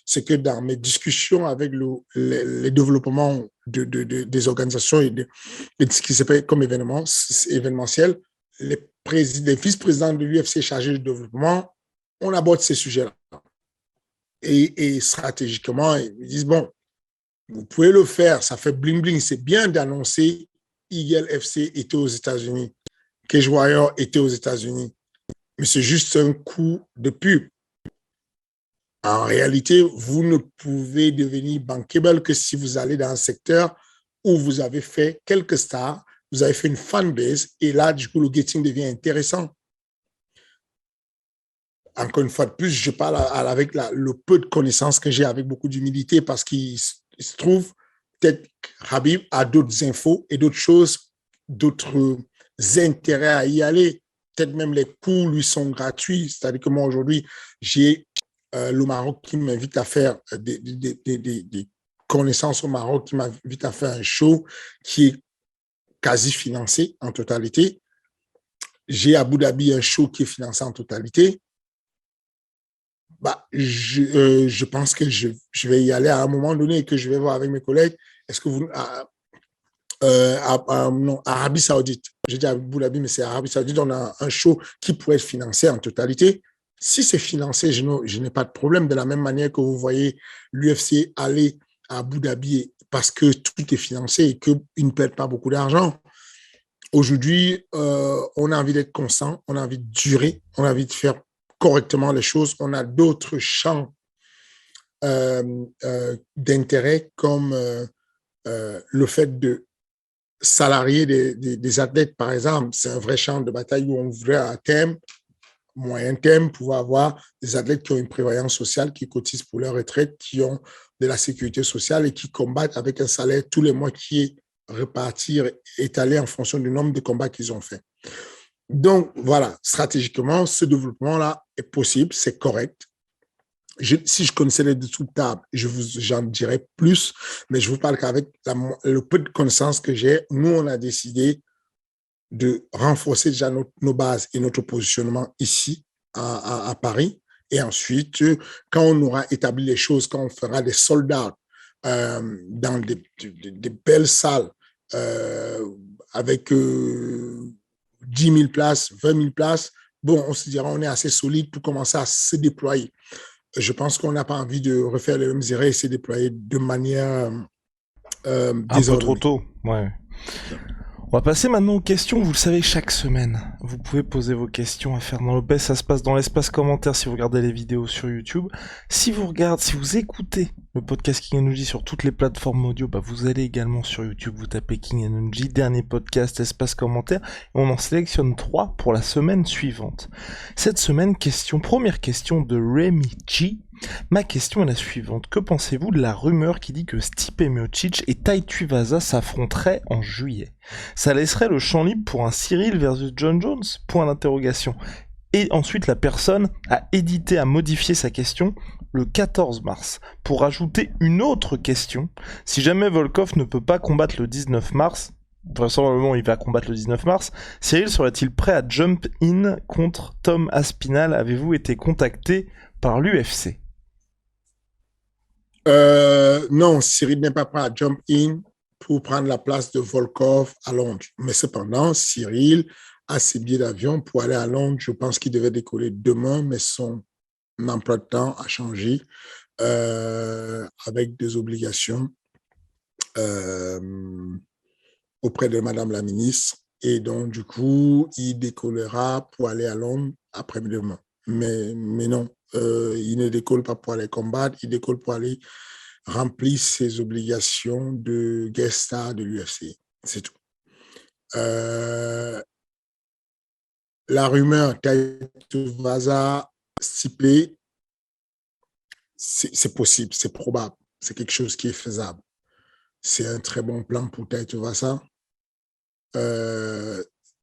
C'est que dans mes discussions avec les développements des organisations et de ce qui s'appelle comme événementiel, les vice-présidents de l'UFC chargés du développement, on aborde ces sujets-là. Et stratégiquement, ils disent, bon, vous pouvez le faire, ça fait bling-bling. C'est bien d'annoncer Eagle FC était aux États-Unis, Cage Warrior était aux États-Unis. Mais c'est juste un coup de pub. En réalité, vous ne pouvez devenir bankable que si vous allez dans un secteur où vous avez fait quelques stars, vous avez fait une fanbase, et là, du coup, le getting devient intéressant. Encore une fois de plus, je parle avec le peu de connaissances que j'ai, avec beaucoup d'humilité, parce qu'il se trouve peut-être Khabib a d'autres infos et d'autres choses, d'autres intérêts à y aller. Peut-être même les cours lui sont gratuits. C'est-à-dire que moi, aujourd'hui, j'ai le Maroc qui m'invite à faire des connaissances au Maroc, qui m'invite à faire un show qui est quasi financé en totalité. J'ai à Abu Dhabi un show qui est financé en totalité. Je pense que je vais y aller à un moment donné et que je vais voir avec mes collègues. Est-ce que vous... non, Arabie Saoudite. J'ai dit Abu Dhabi, mais c'est Arabie Saoudite. On a un show qui pourrait être financé en totalité. Si c'est financé, je n'ai pas de problème. De la même manière que vous voyez l'UFC aller à Abu Dhabi parce que tout est financé et qu'ils ne perdent pas beaucoup d'argent. Aujourd'hui, on a envie d'être constant, on a envie de durer, on a envie de faire correctement les choses. On a d'autres champs d'intérêt comme le fait de salarier des athlètes, par exemple. C'est un vrai champ de bataille où on voudrait à terme, moyen terme, pouvoir avoir des athlètes qui ont une prévoyance sociale, qui cotisent pour leur retraite, qui ont de la sécurité sociale et qui combattent avec un salaire tous les mois qui est réparti, étalé en fonction du nombre de combats qu'ils ont fait. Donc, voilà, stratégiquement, ce développement-là est possible, c'est correct. Si je connaissais les dessous de table, j'en dirais plus, mais je vous parle qu'avec le peu de connaissances que j'ai, nous, on a décidé de renforcer déjà nos bases et notre positionnement ici à Paris. Et ensuite, quand on aura établi les choses, quand on fera des sold-out dans des belles salles avec 10 000 places, 20 000 places, bon, on se dira on est assez solide pour commencer à se déployer. Je pense qu'on n'a pas envie de refaire les mêmes erreurs et se déployer de manière un peu trop tôt, ouais. On va passer maintenant aux questions. Vous le savez, chaque semaine, vous pouvez poser vos questions à Fernand Lopez. Ça se passe dans l'espace commentaire si vous regardez les vidéos sur YouTube. Si vous écoutez le podcast King Energy sur toutes les plateformes audio, vous allez également sur YouTube, vous tapez King Energy, dernier podcast, espace commentaire, et on en sélectionne 3 pour la semaine suivante. Cette semaine, première question de Rémi G. Ma question est la suivante. Que pensez-vous de la rumeur qui dit que Stipe Miocic et Tai Tuivasa s'affronteraient en juillet? Ça laisserait le champ libre pour un Cyril versus John Jones? Point d'interrogation. Et ensuite, la personne a modifié sa question le 14 mars pour ajouter une autre question. Si jamais Volkov ne peut pas combattre le 19 mars, vraisemblablement il va combattre le 19 mars, Cyril serait-il prêt à jump in contre Tom Aspinall? Avez-vous été contacté par l'UFC? Non, Cyril n'est pas prêt à jump in pour prendre la place de Volkov à Londres. Mais cependant, Cyril a ses billets d'avion pour aller à Londres. Je pense qu'il devait décoller demain, mais son emploi de temps a changé avec des obligations auprès de Madame la ministre. Et donc, du coup, il décollera pour aller à Londres après-demain. Mais non, il ne décolle pas pour aller combattre, il décolle pour aller remplir ses obligations de guest star de l'UFC. C'est tout. La rumeur Taito-Vaza Stipe, c'est possible, c'est probable, c'est quelque chose qui est faisable. C'est un très bon plan pour Taito-Vaza.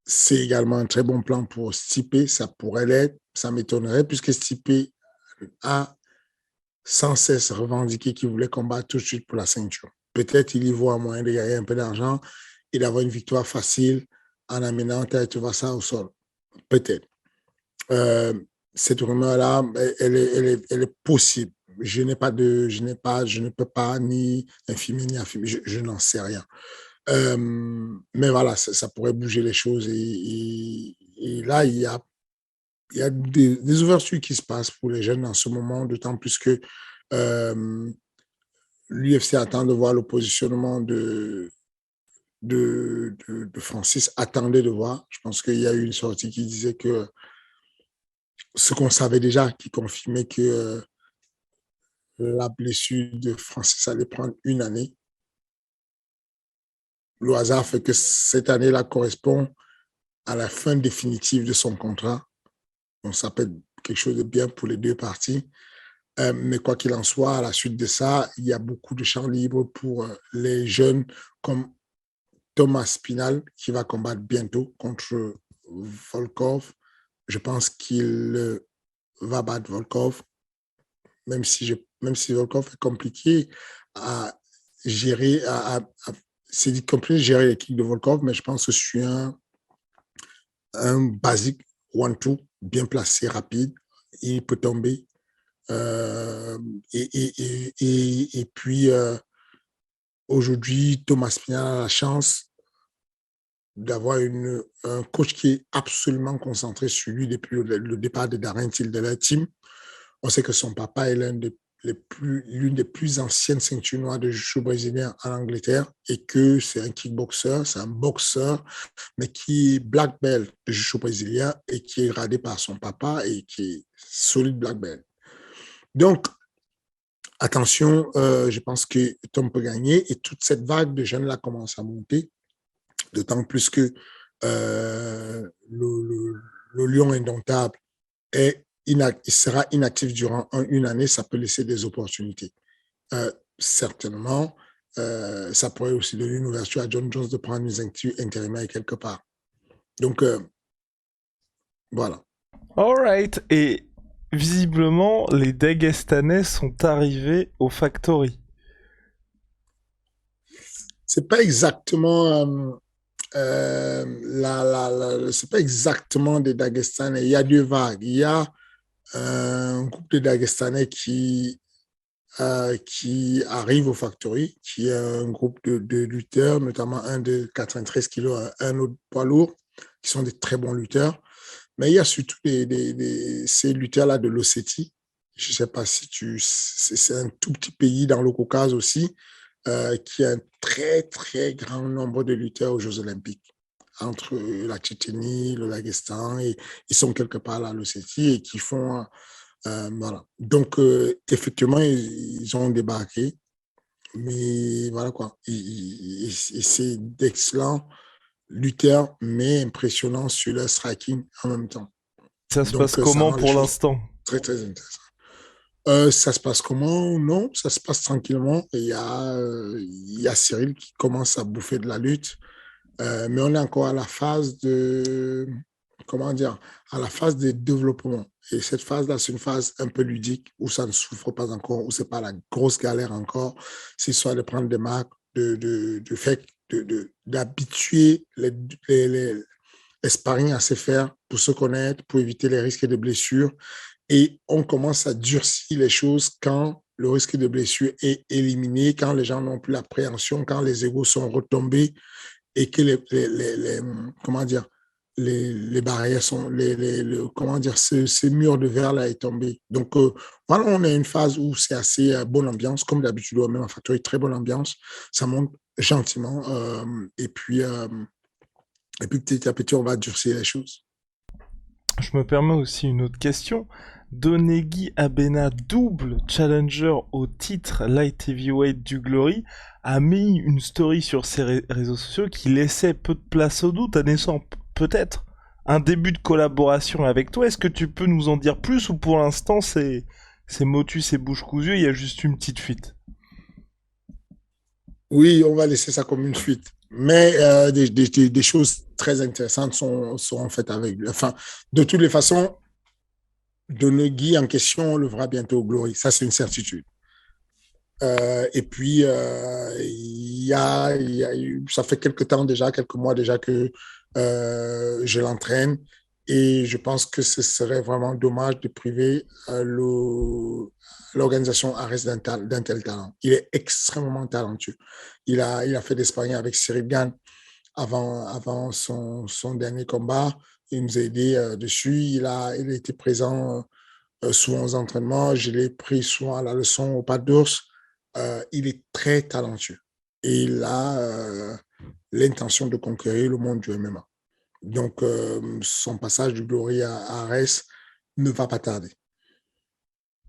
C'est également un très bon plan pour Stipe, ça pourrait l'être, ça m'étonnerait, puisque Stipe a sans cesse revendiqué qu'il voulait combattre tout de suite pour la ceinture. Peut-être il y voit un moyen de gagner un peu d'argent et d'avoir une victoire facile en amenant Taito-Vaza au sol. Peut-être. Cette rumeur-là, elle est possible. Je ne peux pas ni infirmer ni affirmer, je n'en sais rien. Mais voilà, ça pourrait bouger les choses et là, il y a des ouvertures qui se passent pour les jeunes en ce moment, d'autant plus que l'UFC attend de voir le positionnement de Francis, attendait de voir. Je pense qu'il y a eu une sortie qui disait que ce qu'on savait déjà, qui confirmait que la blessure de Francis allait prendre une année. Le hasard fait que cette année-là correspond à la fin définitive de son contrat. Donc, ça peut être quelque chose de bien pour les deux parties. Mais quoi qu'il en soit, à la suite de ça, il y a beaucoup de champs libres pour les jeunes comme Thomas Spinal, qui va combattre bientôt contre Volkov. Je pense qu'il va battre Volkov, même si Volkov est compliqué à gérer, c'est compliqué de gérer l'équipe de Volkov, mais je pense que je suis un basique one-two, bien placé, rapide, il peut tomber. Et puis, aujourd'hui, Thomas Spinal a la chance d'avoir un coach qui est absolument concentré sur lui depuis le départ de Darren Till de leur team. On sait que son papa est l'une des plus anciennes ceintures noires de jiu-jitsu brésilien en Angleterre et que c'est un kickboxer, c'est un boxeur, mais qui est black belt de jiu-jitsu brésilien et qui est gradé par son papa et qui est solide black belt. Donc, attention, je pense que Tom peut gagner et toute cette vague de jeunes là commence à monter, d'autant plus que le lion indomptable il sera inactif durant une année, ça peut laisser des opportunités. Certainement, ça pourrait aussi donner une ouverture à John Jones de prendre une ceinture intérimaire quelque part. Donc, voilà. All right. Et visiblement, les Dagestanais sont arrivés au Factory. C'est pas exactement c'est pas exactement des Dagestanais. Il y a deux vagues. Il y a un groupe de Dagestanais qui arrive au Factory, qui est un groupe de lutteurs, notamment un de 93 kilos, un autre poids lourd, qui sont des très bons lutteurs. Mais il y a surtout ces lutteurs-là de l'Ossétie. Je ne sais pas si c'est un tout petit pays dans le Caucase aussi, qui a un très, très grand nombre de lutteurs aux Jeux Olympiques, entre la Tchétchénie, le Daghestan, et ils sont quelque part là, l'Ossétie, et qui font... voilà. Donc, effectivement, ils ont débarqué, mais voilà quoi. Et c'est d'excellents lutteurs, mais impressionnants sur leur striking en même temps. Ça se passe comment pour l'instant? Très, très intéressant. Ça se passe comment? Non, ça se passe tranquillement. Il y a Cyril qui commence à bouffer de la lutte, mais on est encore à la phase de... Comment dire? À la phase de développement. Et cette phase-là, c'est une phase un peu ludique où ça ne souffre pas encore, où ce n'est pas la grosse galère encore. C'est soit de prendre des marques, d'habituer les sparring à se faire pour se connaître, pour éviter les risques de blessures. Et on commence à durcir les choses quand le risque de blessure est éliminé, quand les gens n'ont plus l'appréhension, quand les égos sont retombés et que comment dire, les barrières sont, comment dire, ce mur de verre là est tombé. Donc, voilà, on est à une phase où c'est assez bonne ambiance, comme d'habitude, même en factory, très bonne ambiance. Ça monte gentiment. Et puis petit à petit, on va durcir les choses. Je me permets aussi une autre question. Donegui Abena, double challenger au titre Light Heavyweight du Glory, a mis une story sur ses réseaux sociaux qui laissait peu de place au doute, naissant peut-être un début de collaboration avec toi. Est-ce que tu peux nous en dire plus ou pour l'instant c'est motus et bouche cousue, il y a juste une petite fuite? Oui, on va laisser ça comme une fuite. Mais des choses très intéressantes seront faites avec lui. Enfin, de toutes les façons, Donegui en question, on le verra bientôt au Glory. Ça, c'est une certitude. Et puis, ça fait quelques temps déjà, quelques mois déjà que je l'entraîne. Et je pense que ce serait vraiment dommage de priver l'organisation Ares d'un tel talent. Il est extrêmement talentueux. Il a fait des sparring avec Cyril Gann avant son dernier combat. Il nous a aidé dessus. Il a été présent souvent aux entraînements. Je l'ai pris souvent à la leçon au pas d'ours. Il est très talentueux et il a l'intention de conquérir le monde du MMA. Donc, son passage du Glory à Ares ne va pas tarder.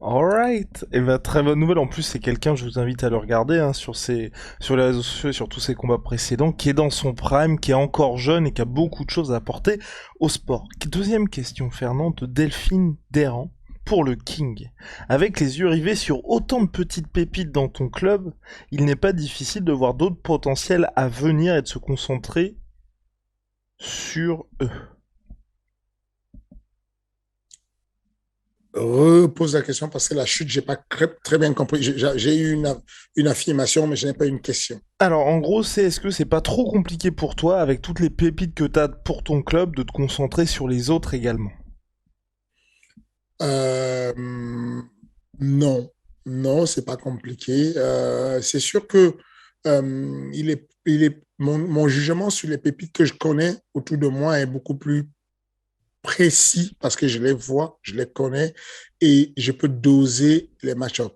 Alright, et bah très bonne nouvelle. En plus, c'est quelqu'un, je vous invite à le regarder hein, sur les réseaux sociaux et sur tous ses combats précédents, qui est dans son prime, qui est encore jeune et qui a beaucoup de choses à apporter au sport. Deuxième question, Fernand, de Delphine Deran pour le King. Avec les yeux rivés sur autant de petites pépites dans ton club, il n'est pas difficile de voir d'autres potentiels à venir et de se concentrer sur eux. Repose la question parce que la chute, j'ai pas très bien compris. J'ai eu une affirmation, mais je n'ai pas eu une question. Alors en gros, est-ce que c'est pas trop compliqué pour toi, avec toutes les pépites que t'as pour ton club, de te concentrer sur les autres également? Euh, non, non, c'est pas compliqué. C'est sûr que mon jugement sur les pépites que je connais autour de moi est beaucoup plus précis parce que je les vois, je les connais et je peux doser les match-ups.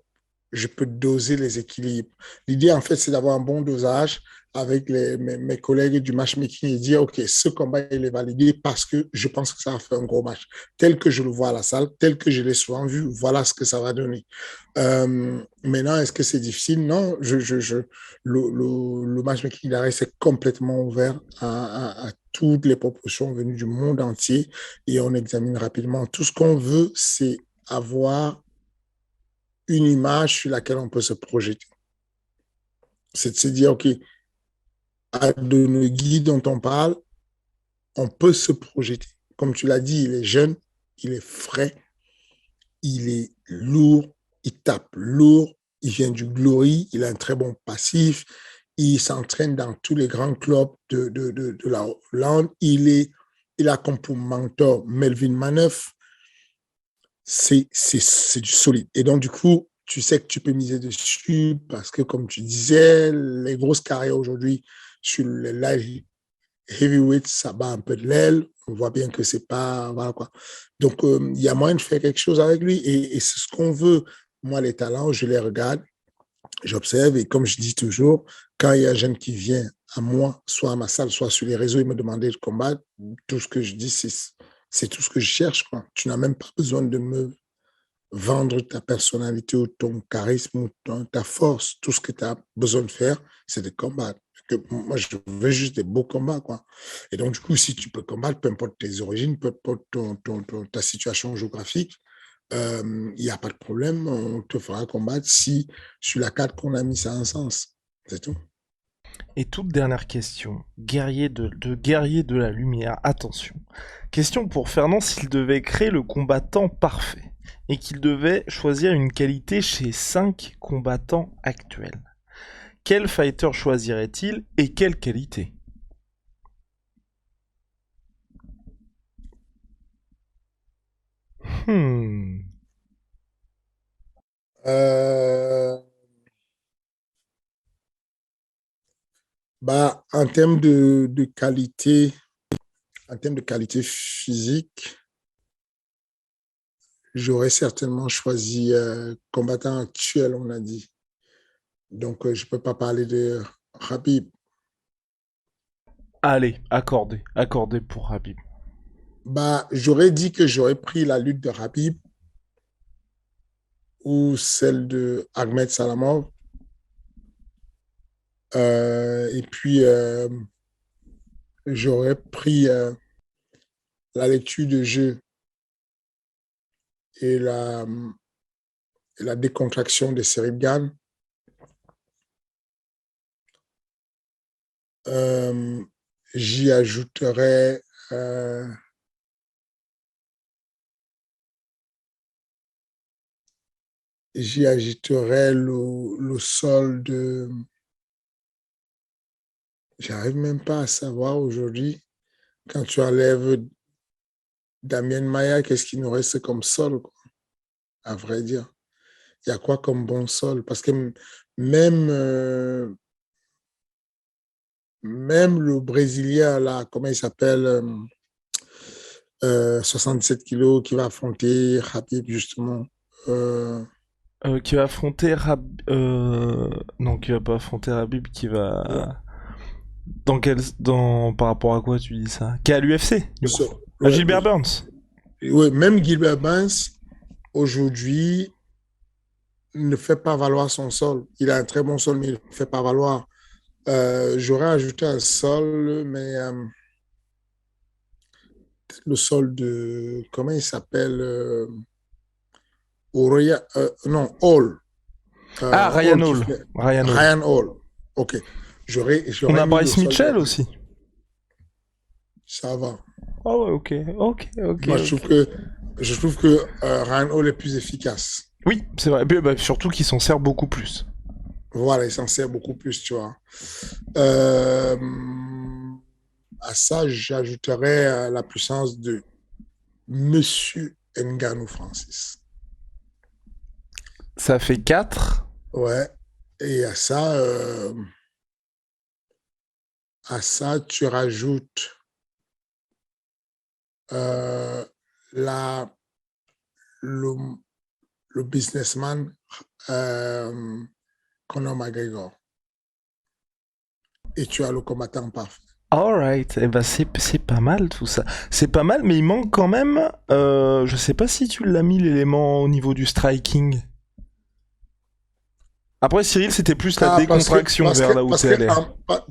Je peux doser les équilibres. L'idée, en fait, c'est d'avoir un bon dosage avec mes collègues du matchmaking et dire, OK, ce combat, il est validé parce que je pense que ça va faire un gros match. Tel que je le vois à la salle, tel que je l'ai souvent vu, voilà ce que ça va donner. Maintenant, est-ce que c'est difficile? Non, le matchmaking d'arrêt, c'est complètement ouvert à toutes les propositions venues du monde entier et on examine rapidement. Tout ce qu'on veut, c'est avoir une image sur laquelle on peut se projeter. C'est de se dire, OK, à Donegui dont on parle, on peut se projeter. Comme tu l'as dit, il est jeune, il est frais, il est lourd, il tape lourd, il vient du Glory, il a un très bon passif, il s'entraîne dans tous les grands clubs de la Hollande, il a comme pour mentor Melvin Manœuf, c'est du solide. Et donc, du coup, tu sais que tu peux miser dessus parce que, comme tu disais, les grosses carrières aujourd'hui sur les live heavyweight, ça bat un peu de l'aile. On voit bien que c'est pas. Voilà quoi. Donc, il y a moyen de faire quelque chose avec lui et c'est ce qu'on veut. Moi, les talents, je les regarde, j'observe et comme je dis toujours, quand il y a un jeune qui vient à moi, soit à ma salle, soit sur les réseaux, il me demandait de combattre, tout ce que je dis, c'est tout ce que je cherche. Quoi. Tu n'as même pas besoin de me vendre ta personnalité ou ton charisme ou ta force. Tout ce que tu as besoin de faire, c'est de combattre. Que moi, je veux juste des beaux combats, quoi. Et donc, du coup, si tu peux combattre, peu importe tes origines, peu importe ta situation géographique, il n'y a pas de problème. On te fera combattre si, sur la carte qu'on a mis, ça a un sens. C'est tout. Et toute dernière question, guerrier de la lumière, attention. Question pour Fernand, s'il devait créer le combattant parfait et qu'il devait choisir une qualité chez 5 combattants actuels. Quel fighter choisirait-il et quelle qualité? Hmm. Bah, en termes de qualité physique, j'aurais certainement choisi combattant actuel, on a dit. Donc, je ne peux pas parler de Khabib. Allez, accordé. Accordé pour Habib. Bah, j'aurais dit que j'aurais pris la lutte de Khabib ou celle de Ahmed Salamov. Et puis, j'aurais pris la lecture de jeu et la décontraction de Cyril Gann. Euh, j'y ajouterais le sol de... J'arrive même pas à savoir aujourd'hui, quand tu enlèves Damien Maya, qu'est-ce qu'il nous reste comme sol, quoi, à vrai dire. Il y a quoi comme bon sol? Parce que même, même le Brésilien, là, comment il s'appelle, 77 kilos, qui va affronter Khabib, justement. Euh, Qui va affronter Non, qui va pas affronter Habib, qui ouais, va... Par rapport à quoi tu dis ça? Qui est à l'UFC, du coup. À ouais, Gilbert Burns. ouais, même Gilbert Burns, aujourd'hui, ne fait pas valoir son sol. Il a un très bon sol, mais il ne fait pas valoir. J'aurais ajouté un sol, mais le sol de... Comment il s'appelle non, Hall. Ah, Ryan Hall qui Hall. fait... Ryan Hall. Ryan Hall. OK. On J'aurais a mis le Bryce sol de... Mitchell aussi. Ça va. Ah ouais, ok, ok, ok, Moi, ok. je trouve que Ryan Hall est plus efficace. Oui, c'est vrai. Puis, bah, surtout qu'il s'en sert beaucoup plus. Voilà, il s'en sert beaucoup plus, tu vois. Euh, à ça, j'ajouterais la puissance de Monsieur Ngannou Francis. Ça fait 4. Ouais. Et à ça, tu rajoutes euh, la, le, le businessman Conor McGregor. Et tu as le combattant parfait. Alright, eh ben c'est pas mal tout ça. C'est pas mal, mais il manque quand même. Je sais pas si tu l'as mis l'élément au niveau du striking. Après, Cyril, c'était plus la Ah, décontraction vers là où t'es allé.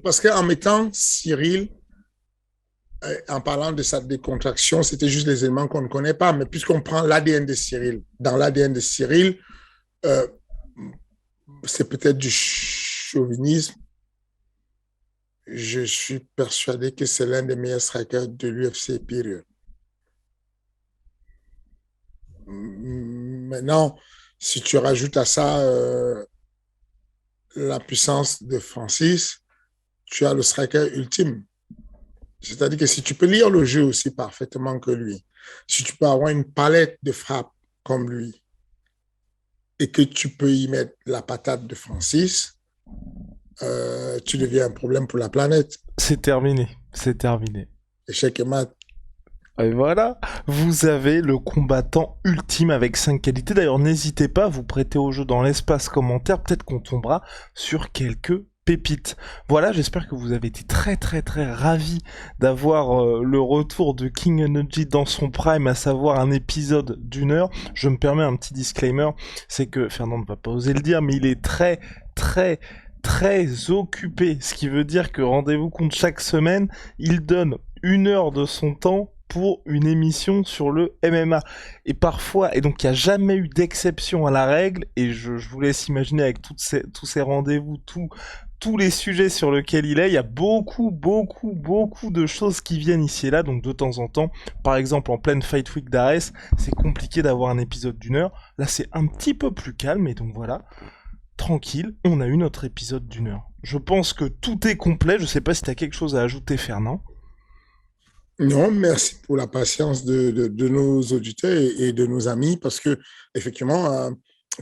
parce que en mettant Cyril, en parlant de sa décontraction, c'était juste les éléments qu'on ne connaît pas. Mais puisqu'on prend l'ADN de Cyril, dans l'ADN de Cyril, euh, c'est peut-être du chauvinisme. Je suis persuadé que c'est l'un des meilleurs strikers de l'UFC période. Maintenant, si tu rajoutes à ça la puissance de Francis, tu as le striker ultime. C'est-à-dire que si tu peux lire le jeu aussi parfaitement que lui, si tu peux avoir une palette de frappes comme lui et que tu peux y mettre la patate de Francis, tu deviens un problème pour la planète. C'est terminé, c'est terminé. Échec et mat. Et voilà, vous avez le combattant ultime avec 5 qualités. D'ailleurs, n'hésitez pas à vous prêter au jeu dans l'espace commentaire. Peut-être qu'on tombera sur quelques pépites. Voilà, j'espère que vous avez été très très très ravis d'avoir le retour de King Energy dans son prime, à savoir un épisode d'1 heure. Je me permets un petit disclaimer, c'est que Fernand ne va pas oser le dire, mais il est très très très occupé, ce qui veut dire que rendez-vous compte, chaque semaine, il donne 1 heure de son temps pour une émission sur le MMA. Et parfois, et donc il n'y a jamais eu d'exception à la règle, et je vous laisse imaginer avec tous ces rendez-vous, tous les sujets sur lesquels il y a beaucoup, beaucoup, beaucoup de choses qui viennent ici et là, donc de temps en temps, par exemple en pleine Fight Week d'Ares, c'est compliqué d'avoir un épisode d'1 heure, là c'est un petit peu plus calme, et donc voilà, tranquille, on a eu notre épisode d'1 heure. Je pense que tout est complet, je sais pas si tu as quelque chose à ajouter, Fernand. Non, merci pour la patience de nos auditeurs et de nos amis, parce que effectivement,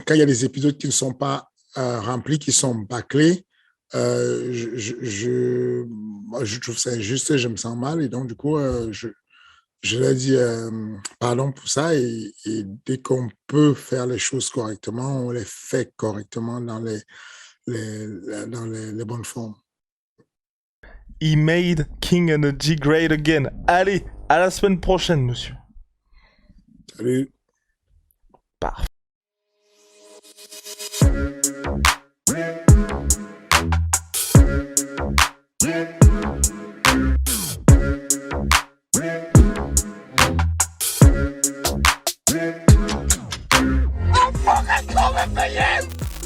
quand il y a des épisodes qui ne sont pas remplis, qui sont bâclés, Moi, je trouve ça injuste, je me sens mal et donc du coup, je leur dis pardon pour ça et dès qu'on peut faire les choses correctement, on les fait correctement dans les bonnes formes. He made King Energy great again. Allez, à la semaine prochaine, monsieur. Salut. Parfait.